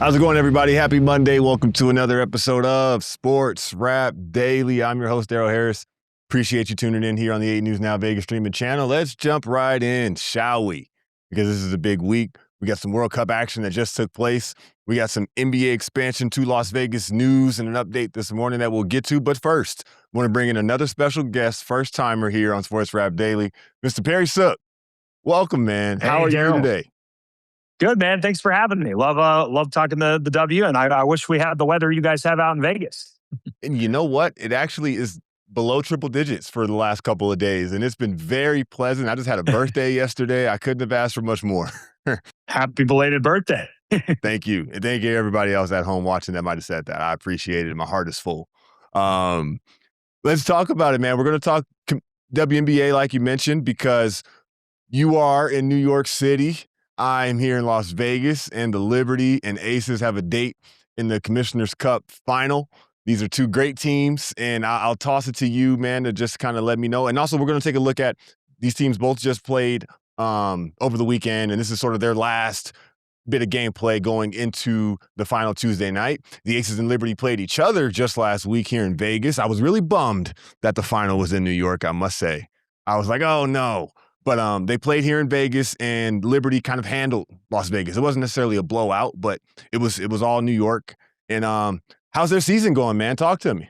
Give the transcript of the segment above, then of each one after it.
How's it going, everybody? Happy Monday. Welcome to another episode of Sports Wrap Daily. I'm your host, Darrell Harris. Appreciate you tuning in here on the 8 News Now Vegas streaming channel. Let's jump right in, shall we? Because this is a big week. We got some World Cup action that just took place. We got some NBA expansion to Las Vegas news and an update this morning that we'll get to. But first, I want to bring in another special guest, first-timer here on Sports Wrap Daily, Mr. Perry Sook. Welcome, man. How are you today? Good, man. Thanks for having me. Love talking the W, and I wish we had the weather you guys have out in Vegas. And you know what? It actually is below triple digits for the last couple of days, and it's been very pleasant. I just had a birthday yesterday. I couldn't have asked for much more. Happy belated birthday. Thank you. And thank you, everybody else at home watching that might have said that. I appreciate it. My heart is full. Let's talk about it, man. We're going to talk WNBA, like you mentioned, because you are in New York City. I'm here in Las Vegas, and the Liberty and Aces have a date in the Commissioner's Cup final. These are two great teams, and I'll toss it to you, man, to just kind of let me know. And also, we're going to take a look at these teams both just played over the weekend, and this is sort of their last bit of gameplay going into the final Tuesday night. The Aces and Liberty played each other just last week here in Vegas. I was really bummed that the final was in New York, I must say. I was like, oh, no. But they played here in Vegas, and Liberty kind of handled Las Vegas. It wasn't necessarily a blowout, but it was all New York. And how's their season going, man? Talk to me.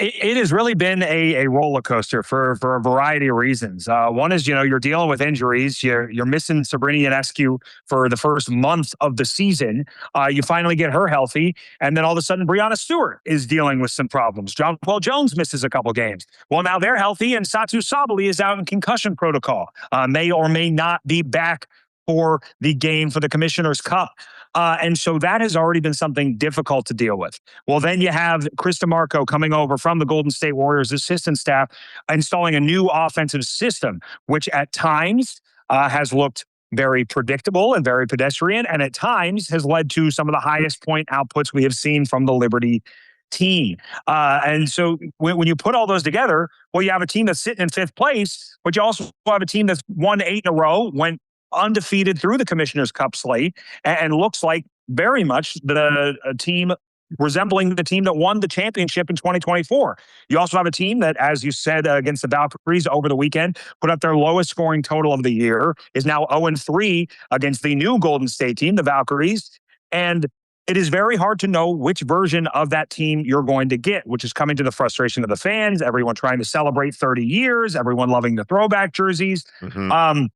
It has really been a roller coaster for a variety of reasons. One is, you're dealing with injuries. You're missing Sabrina Ionescu for the first month of the season. You finally get her healthy, and then all of a sudden, Breanna Stewart is dealing with some problems. Jonquel Jones misses a couple games. Well, now they're healthy, and Satu Sabally is out in concussion protocol. May or may not be back for the game for the Commissioner's Cup. And so that has already been something difficult to deal with. Well, then you have Chris DeMarco coming over from the Golden State Warriors assistant staff, installing a new offensive system, which at times has looked very predictable and very pedestrian, and at times has led to some of the highest point outputs we have seen from the Liberty team. And so when you put all those together, well, you have a team that's sitting in fifth place, but you also have a team that's won 8 in a row, went undefeated through the Commissioner's Cup slate, and looks like very much the team resembling the team that won the championship in 2024. You also have a team that, as you said, against the Valkyries over the weekend, put up their lowest scoring total of the year, is now 0-3 against the new Golden State team, the Valkyries. And it is very hard to know which version of that team you're going to get, which is coming to the frustration of the fans, everyone trying to celebrate 30 years, everyone loving the throwback jerseys. Mm-hmm.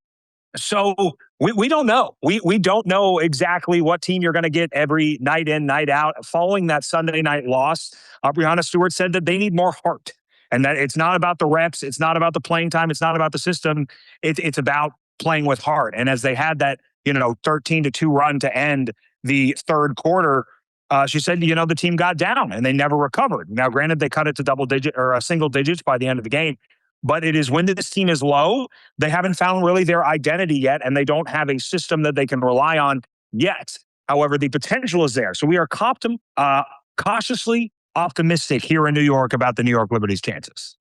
So we don't know. We don't know exactly what team you're going to get every night in, night out. Following that Sunday night loss, Breanna Stewart said that they need more heart, and that it's not about the reps, it's not about the playing time, it's not about the system. It's about playing with heart. And as they had that 13-2 run to end the third quarter, she said the team got down and they never recovered. Now, granted, they cut it to double digit or single digits by the end of the game. But it is when this team is low, they haven't found really their identity yet, and they don't have a system that they can rely on yet. However, the potential is there. So we are cautiously optimistic here in New York about the New York Liberty's chances.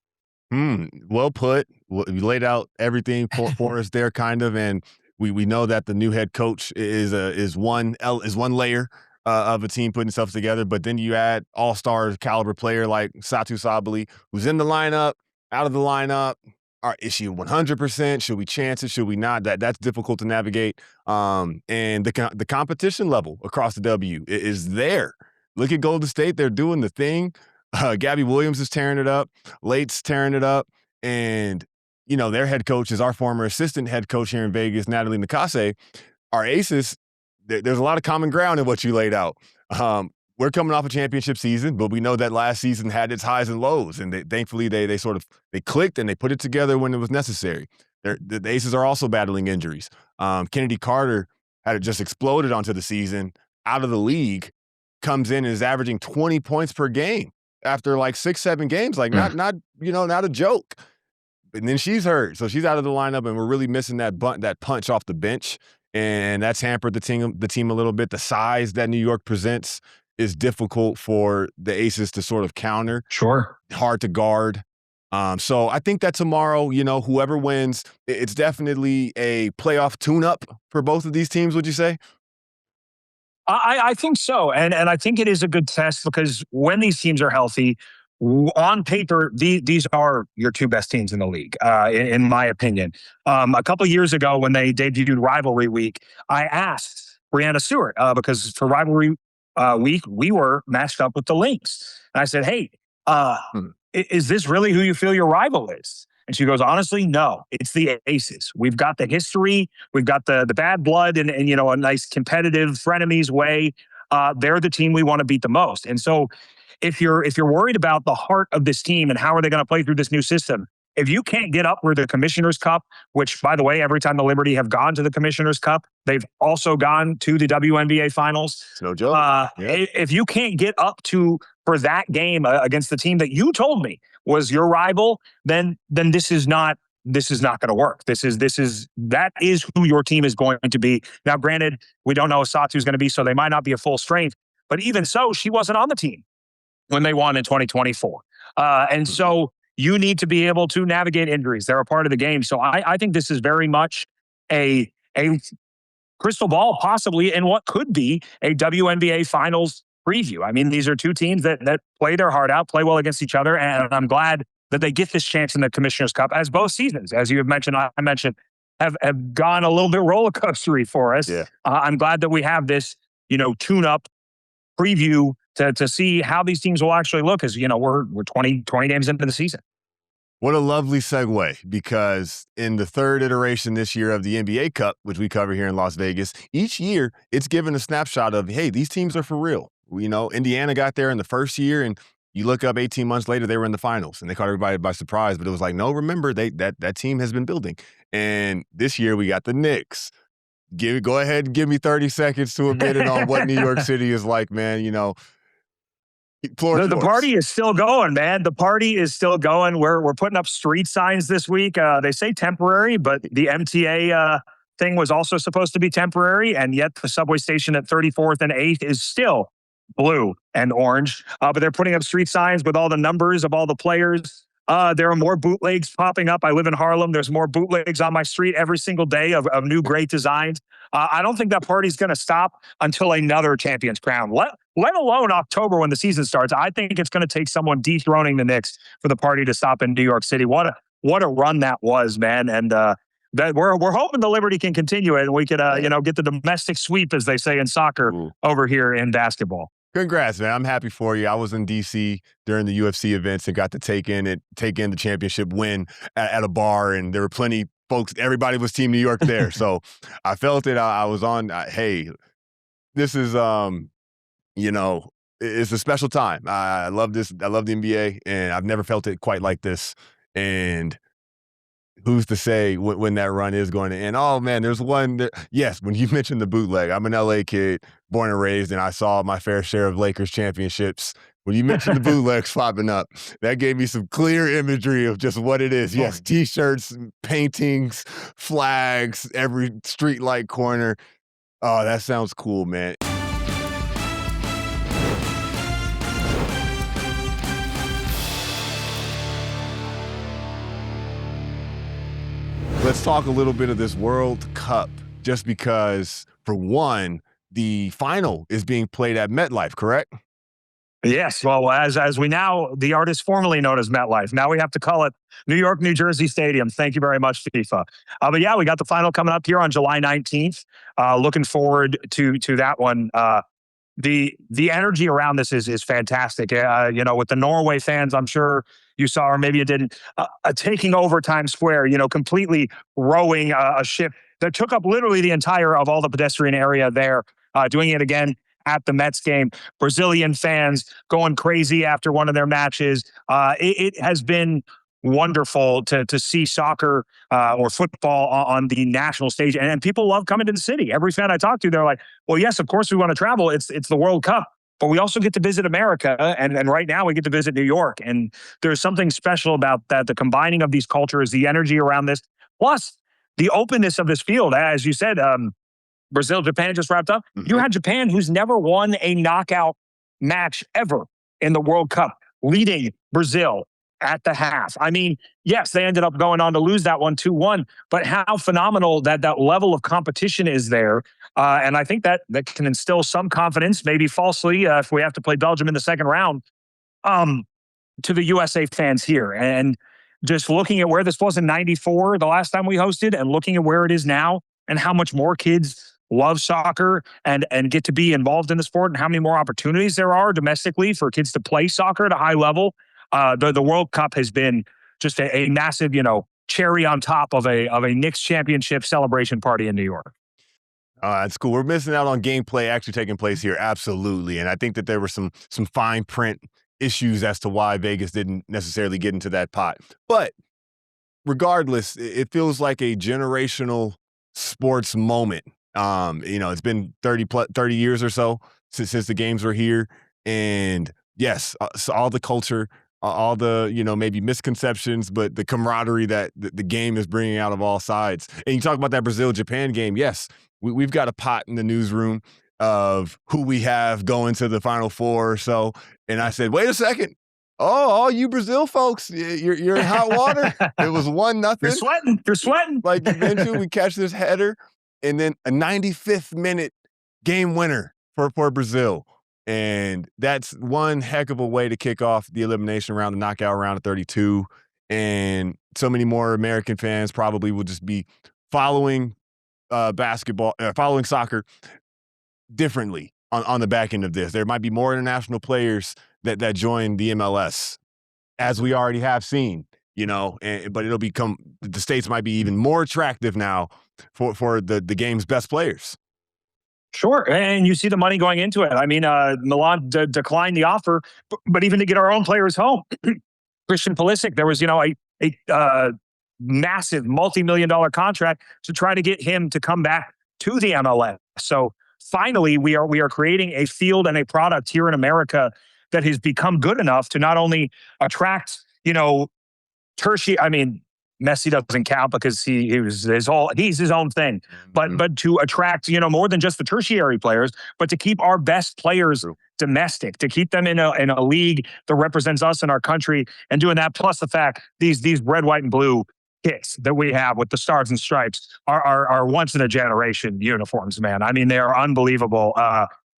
Well put. You laid out everything for us there, kind of, and we know that the new head coach is one layer of a team putting itself together. But then you add all-star caliber player like Satu Sabally, who's in the lineup. Out of the lineup, is she 100%? Should we chance it? Should we not? That's difficult to navigate. And the competition level across the W is there. Look at Golden State; they're doing the thing. Gabby Williams is tearing it up. Late's tearing it up, and their head coach is our former assistant head coach here in Vegas, Natalie Nakase. Our Aces, there's a lot of common ground in what you laid out. We're coming off a championship season, but we know that last season had its highs and lows, and thankfully they clicked and they put it together when it was necessary. The Aces are also battling injuries. Kennedy Carter had just exploded onto the season, out of the league, comes in and is averaging 20 points per game after like 6-7 games, like not a joke. And then she's hurt, so she's out of the lineup, and we're really missing that punch off the bench, and that's hampered the team a little bit. The size that New York presents is difficult for the Aces to sort of counter. Sure. Hard to guard. So I think that tomorrow, whoever wins, it's definitely a playoff tune-up for both of these teams, would you say? I think so, and I think it is a good test because when these teams are healthy, on paper, these are your two best teams in the league, in my opinion. A couple years ago, when they debuted Rivalry Week, I asked Brianna Stewart because for Rivalry Week we were matched up with the Lynx, and I said, "Hey, uh, Hmm. is this really who you feel your rival is?" And she goes, "Honestly, no. It's the Aces. We've got the history, we've got the bad blood, and a nice competitive frenemies way. They're the team we want to beat the most." And so, if you're worried about the heart of this team and how are they going to play through this new system, if you can't get up where the Commissioner's Cup, which by the way, every time the Liberty have gone to the Commissioner's Cup, they've also gone to the WNBA Finals. It's no joke. Yeah. If you can't get up to for that game against the team that you told me was your rival, then this is not going to work. That is who your team is going to be. Now, granted, we don't know if Satu's going to be, so they might not be a full strength. But even so, she wasn't on the team when they won in 2024. And so you need to be able to navigate injuries. They're a part of the game. So I think this is very much a crystal ball, possibly in what could be a WNBA Finals preview. I mean, these are two teams that play their heart out, play well against each other, and I'm glad that they get this chance in the Commissioner's Cup, as both seasons, as you have mentioned, I mentioned, have gone a little bit roller coastery for us. Yeah. I'm glad that we have this, tune up preview to see how these teams will actually look as, we're 20 games into the season. What a lovely segue, because in the third iteration this year of the NBA Cup, which we cover here in Las Vegas, each year it's given a snapshot of, hey, these teams are for real. Indiana got there in the first year, and you look up 18 months later, they were in the finals, and they caught everybody by surprise. But it was like, no, remember, that team has been building. And this year we got the Knicks. Go ahead and give me 30 seconds to a minute on what New York City is like, man. The party is still going, man. The party is still going. We're putting up street signs this week. They say temporary, but the MTA thing was also supposed to be temporary, and yet the subway station at 34th and 8th is still blue and orange. But they're putting up street signs with all the numbers of all the players. There are more bootlegs popping up. I live in Harlem. There's more bootlegs on my street every single day of new great designs. I don't think that party's going to stop until another champion's crown, let alone October when the season starts. I think it's going to take someone dethroning the Knicks for the party to stop in New York City. What a run that was, man. And that we're hoping the Liberty can continue it, and we could get the domestic sweep, as they say in soccer, over here in basketball. Congrats, man. I'm happy for you. I was in D.C. during the UFC events and got to take in the championship win at a bar, and there were plenty folks. Everybody was Team New York there. So I felt it. I was on, hey, this is, it's a special time. I love this. I love the NBA, and I've never felt it quite like this. And who's to say when that run is going to end? Oh, man, there's one. Yes, when you mentioned the bootleg, I'm an LA kid, born and raised, and I saw my fair share of Lakers championships. When you mentioned the bootlegs popping up, that gave me some clear imagery of just what it is. Yes, T-shirts, paintings, flags, every street light corner. Oh, that sounds cool, man. Let's talk a little bit of this World Cup, just because, for one, the final is being played at MetLife, correct? Yes. Well, as we now, the art is formerly known as MetLife. Now we have to call it New York, New Jersey Stadium. Thank you very much, FIFA. But yeah, we got the final coming up here on July 19th. Looking forward to that one. The energy around this is fantastic. With the Norway fans, I'm sure you saw, or maybe you didn't, taking over Times Square, completely rowing a ship that took up literally the entire of all the pedestrian area there, doing it again at the Mets game. Brazilian fans going crazy after one of their matches. It has been wonderful to see soccer or football on the national stage, and people love coming to the city. Every fan I talk to, they're like, well, yes, of course we want to travel. It's the World Cup, but we also get to visit America, and right now we get to visit New York, and there's something special about that, the combining of these cultures, the energy around this, plus the openness of this field. As you said, Brazil, Japan just wrapped up. Mm-hmm. You had Japan, who's never won a knockout match ever in the World Cup, leading Brazil at the half. I mean, yes, they ended up going on to lose that one 2-1, but how phenomenal that level of competition is there. And I think that can instill some confidence, maybe falsely, if we have to play Belgium in the second round, um, to the USA fans here. And just looking at where this was in 94, the last time we hosted, and looking at where it is now and how much more kids love soccer and get to be involved in the sport, and how many more opportunities there are domestically for kids to play soccer at a high level. The World Cup has been just a massive, cherry on top of a Knicks championship celebration party in New York. That's cool. We're missing out on gameplay actually taking place here, absolutely. And I think that there were some fine print issues as to why Vegas didn't necessarily get into that pot. But regardless, it feels like a generational sports moment. It's been 30 years or so since the games were here. And yes, so all the culture, all the, maybe misconceptions, but the camaraderie that the game is bringing out of all sides. And you talk about that Brazil-Japan game. Yes, we've got a pot in the newsroom of who we have going to the Final Four or so. And I said, wait a second. Oh, all you Brazil folks, you're in hot water. It was 1-0. You're sweating. You're sweating. Like you mentioned, we catch this header, and then a 95th minute game winner for Brazil. And that's one heck of a way to kick off the elimination round, the knockout round of 32. And so many more American fans probably will just be following following soccer differently on the back end of this. There might be more international players that join the MLS, as we already have seen, but it'll become, the States might be even more attractive now for the game's best players. Sure, and you see the money going into it. I mean, Milan declined the offer, but even to get our own players home, Christian Pulisic, there was a massive multi-million-dollar contract to try to get him to come back to the MLS. So finally, we are creating a field and a product here in America that has become good enough to not only attract, tertiary. I mean, Messi doesn't count because he's his own thing, but to attract, more than just the tertiary players, but to keep our best players domestic, to keep them in a league that represents us and our country, and doing that, plus the fact these red, white, and blue kits that we have with the stars and stripes are once in a generation uniforms, man. I mean, they are unbelievable.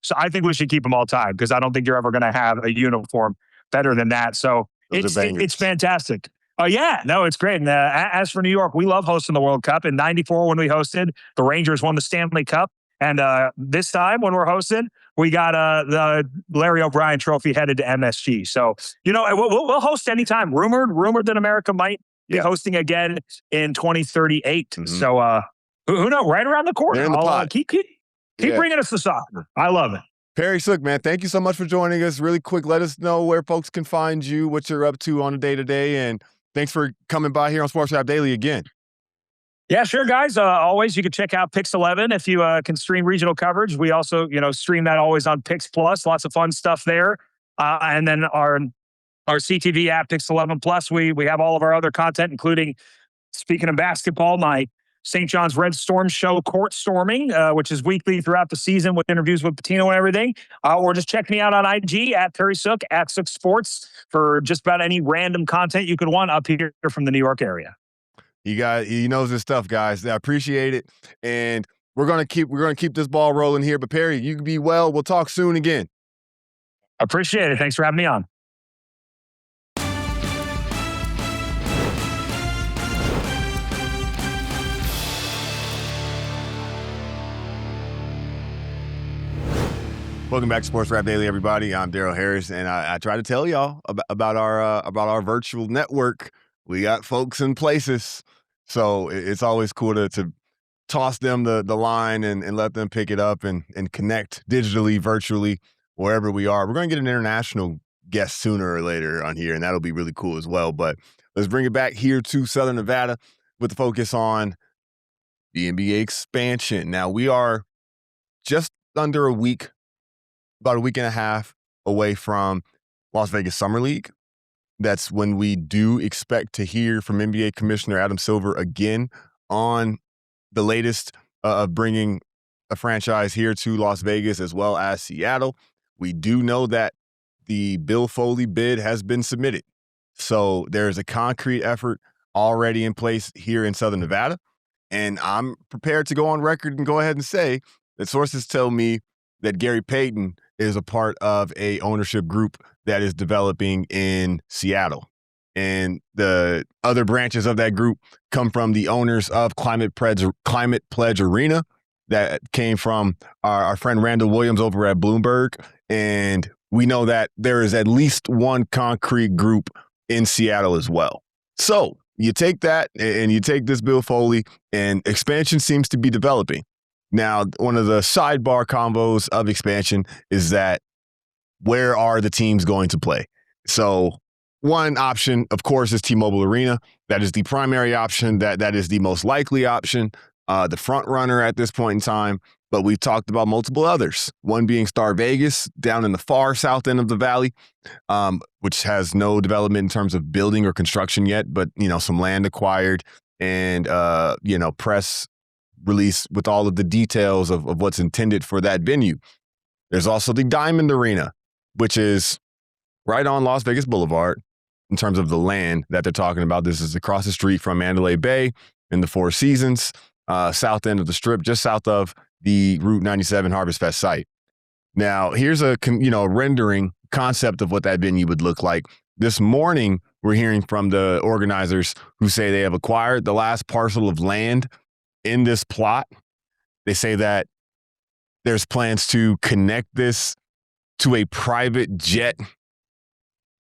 So I think we should keep them all tied, because I don't think you're ever going to have a uniform better than that. So it's fantastic. Oh, yeah. No, it's great. And as for New York, we love hosting the World Cup. In 94, when we hosted, the Rangers won the Stanley Cup. And this time, when we're hosting, we got the Larry O'Brien Trophy headed to MSG. So, we'll host anytime. Rumored that America might be hosting again in 2038. Mhm. So, who knows? Right around the corner. They're in the pot. Keep bringing us the soccer. I love it. Perry Sook, man, thank you so much for joining us. Really quick, let us know where folks can find you, what you're up to on a day-to-day, and thanks for coming by here on Sports Wrap Daily again. Yeah, sure, guys. Always, you can check out Pix 11 if you can stream regional coverage. We also, stream that always on Pix Plus. Lots of fun stuff there. And then our CTV app, Pix 11 Plus, we have all of our other content, including, speaking of basketball, my St. John's Red Storm show, Court Storming, which is weekly throughout the season with interviews with Patino and everything. Or just check me out on IG at Perry Sook, at Sook Sports, for just about any random content you could want up here from the New York area. He knows his stuff, guys. I appreciate it. And we're gonna keep this ball rolling here. But Perry, you can be well. We'll talk soon again. Appreciate it. Thanks for having me on. Welcome back to Sports Wrap Daily, everybody. I'm Darrell Harris, and I try to tell y'all about our virtual network. We got folks in places, so it's always cool to toss them the line and let them pick it up and connect digitally, virtually, wherever we are. We're going to get an international guest sooner or later on here, and that'll be really cool as well. But let's bring it back here to Southern Nevada with the focus on the NBA expansion. Now, we are just under about a week and a half away from Las Vegas Summer League. That's when we do expect to hear from NBA Commissioner Adam Silver again on the latest of bringing a franchise here to Las Vegas as well as Seattle. We do know that the Bill Foley bid has been submitted. So there's a concrete effort already in place here in Southern Nevada. And I'm prepared to go on record and go ahead and say that sources tell me that Gary Payton is a part of a ownership group that is developing in Seattle. And the other branches of that group come from the owners of Climate Pledge Arena that came from our friend Randall Williams over at Bloomberg. And we know that there is at least one concrete group in Seattle as well. So you take that and you take this Bill Foley, and expansion seems to be developing. Now, one of the sidebar combos of expansion is that where are the teams going to play? So one option, of course, is T-Mobile Arena. That is the primary option. That is the most likely option, the front runner at this point in time. But we've talked about multiple others, one being Star Vegas down in the far south end of the valley, which has no development in terms of building or construction yet, but, some land acquired and, press release with all of the details of what's intended for that venue. There's also the Diamond Arena, which is right on Las Vegas Boulevard in terms of the land that they're talking about. This is across the street from Mandalay Bay in the Four Seasons, south end of the Strip, just south of the Route 97 Harvest Fest site. Now, here's a rendering concept of what that venue would look like. This morning, we're hearing from the organizers who say they have acquired the last parcel of land in this plot. They say that there's plans to connect this to a private jet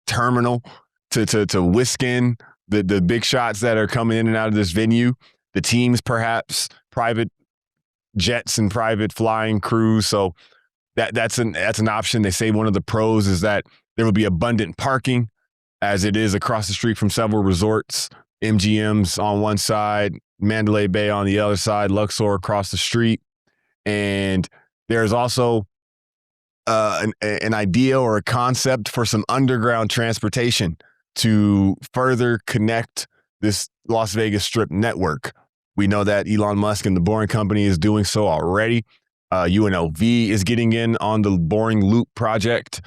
terminal to whisk in the big shots that are coming in and out of this venue. The teams, perhaps private jets and private flying crews. So that's an option. They say one of the pros is that there will be abundant parking, as it is across the street from several resorts. MGM's on one side, Mandalay Bay on the other side, Luxor across the street. And there's also an idea or a concept for some underground transportation to further connect this Las Vegas Strip network. We know that Elon Musk and the Boring Company is doing so already. UNLV is getting in on the Boring Loop project.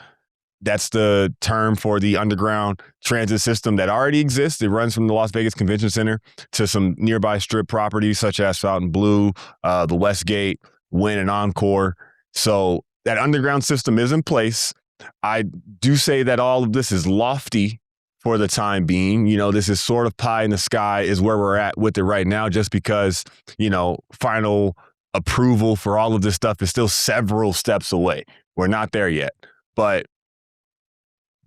That's the term for the underground transit system that already exists. It runs from the Las Vegas Convention Center to some nearby Strip properties such as Fontainebleau, the Westgate, Wynn, and Encore. So that underground system is in place. I do say that all of this is lofty for the time being. This is sort of pie in the sky is where we're at with it right now, just because, final approval for all of this stuff is still several steps away. We're not there yet, but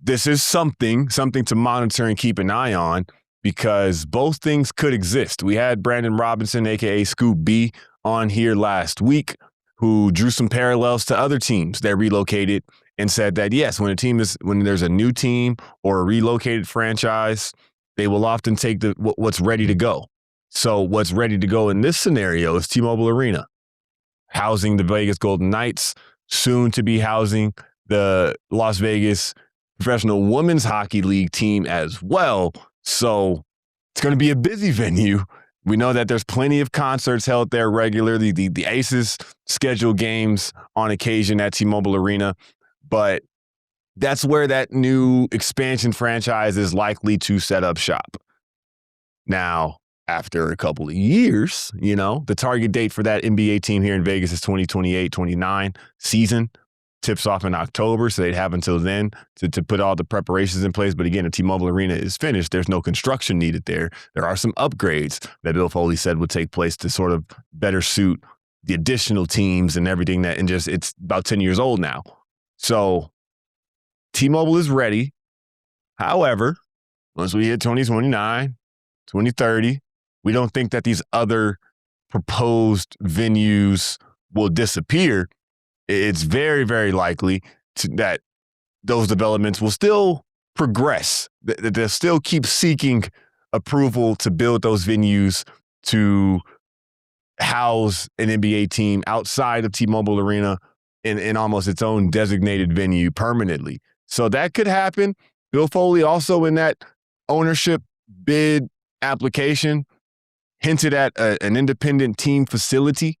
this is something to monitor and keep an eye on, because both things could exist. We had Brandon Robinson, aka Scoop B, on here last week, who drew some parallels to other teams that relocated and said that, yes, when there's a new team or a relocated franchise, they will often take what's ready to go. So what's ready to go in this scenario is T-Mobile Arena, housing the Vegas Golden Knights, soon to be housing the Las Vegas Professional Women's Hockey League team as well. So it's going to be a busy venue. We know that there's plenty of concerts held there regularly. The Aces schedule games on occasion at T-Mobile Arena, but that's where that new expansion franchise is likely to set up shop. Now, after a couple of years, the target date for that NBA team here in Vegas is 2028-29 season. Tips off in October, so they'd have until then to put all the preparations in place. But again, if T-Mobile Arena is finished, there's no construction needed there. There are some upgrades that Bill Foley said would take place to sort of better suit the additional teams and everything it's about 10 years old now. So T-Mobile is ready. However, once we hit 2029, 2030, we don't think that these other proposed venues will disappear. It's very, very likely that those developments will still progress, that they'll still keep seeking approval to build those venues to house an NBA team outside of T-Mobile Arena in almost its own designated venue permanently. So that could happen. Bill Foley also in that ownership bid application hinted at an independent team facility,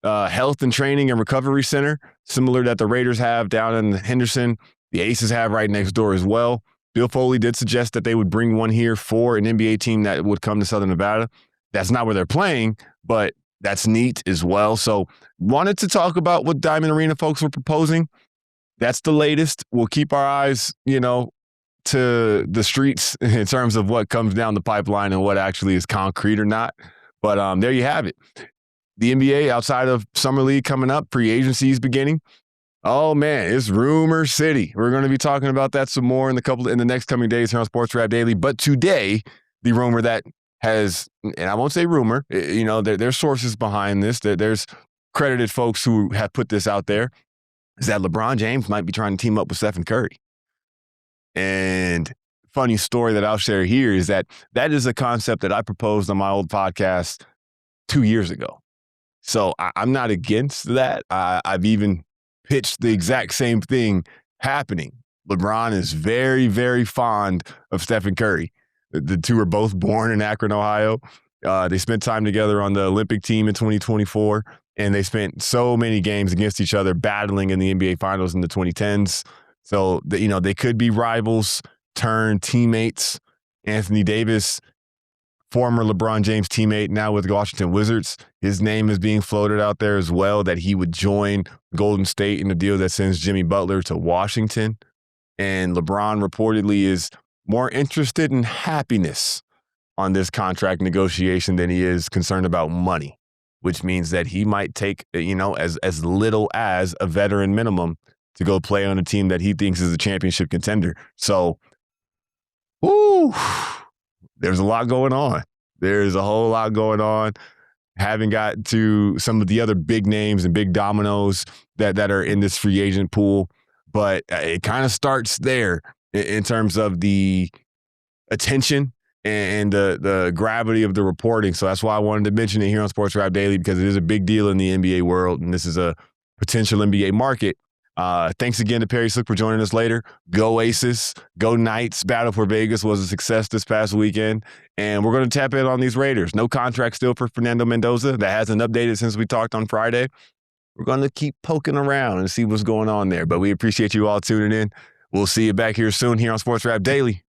health and training and recovery center, similar that the Raiders have down in Henderson. The Aces have right next door as well. Bill Foley did suggest that they would bring one here for an NBA team that would come to Southern Nevada. That's not where they're playing, but that's neat as well. So wanted to talk about what Diamond Arena folks were proposing. That's the latest. We'll keep our eyes, to the streets in terms of what comes down the pipeline and what actually is concrete or not. But there you have it. The NBA, outside of Summer League coming up, free agency is beginning. Oh man, it's rumor city. We're going to be talking about that some more in the next coming days here on Sports Rap Daily. But today, the rumor that has, and I won't say rumor, there's sources behind this. There's credited folks who have put this out there, is that LeBron James might be trying to team up with Stephen Curry. And funny story that I'll share here is that is a concept that I proposed on my old podcast 2 years ago. So I'm not against that. I've even pitched the exact same thing happening. LeBron is very, very fond of Stephen Curry. The two are both born in Akron, Ohio. They spent time together on the Olympic team in 2024, and they spent so many games against each other battling in the NBA Finals in the 2010s. So, they could be rivals turned teammates. Anthony Davis, former LeBron James teammate, now with the Washington Wizards. His name is being floated out there as well, that he would join Golden State in the deal that sends Jimmy Butler to Washington. And LeBron reportedly is more interested in happiness on this contract negotiation than he is concerned about money, which means that he might take, as little as a veteran minimum to go play on a team that he thinks is a championship contender. So, there's a lot going on. There's a whole lot going on. Haven't got to some of the other big names and big dominoes that are in this free agent pool, but it kind of starts there in terms of the attention and the gravity of the reporting. So that's why I wanted to mention it here on Sports Rap Daily, because it is a big deal in the NBA world, and this is a potential NBA market. Thanks again to Perry Sook for joining us later. Go Aces, go Knights. Battle for Vegas was a success this past weekend, and we're going to tap in on these Raiders. No contract still for Fernando Mendoza. That hasn't updated since we talked on Friday. We're going to keep poking around and see what's going on there, but we appreciate you all tuning in. We'll see you back here soon here on Sports Rap Daily.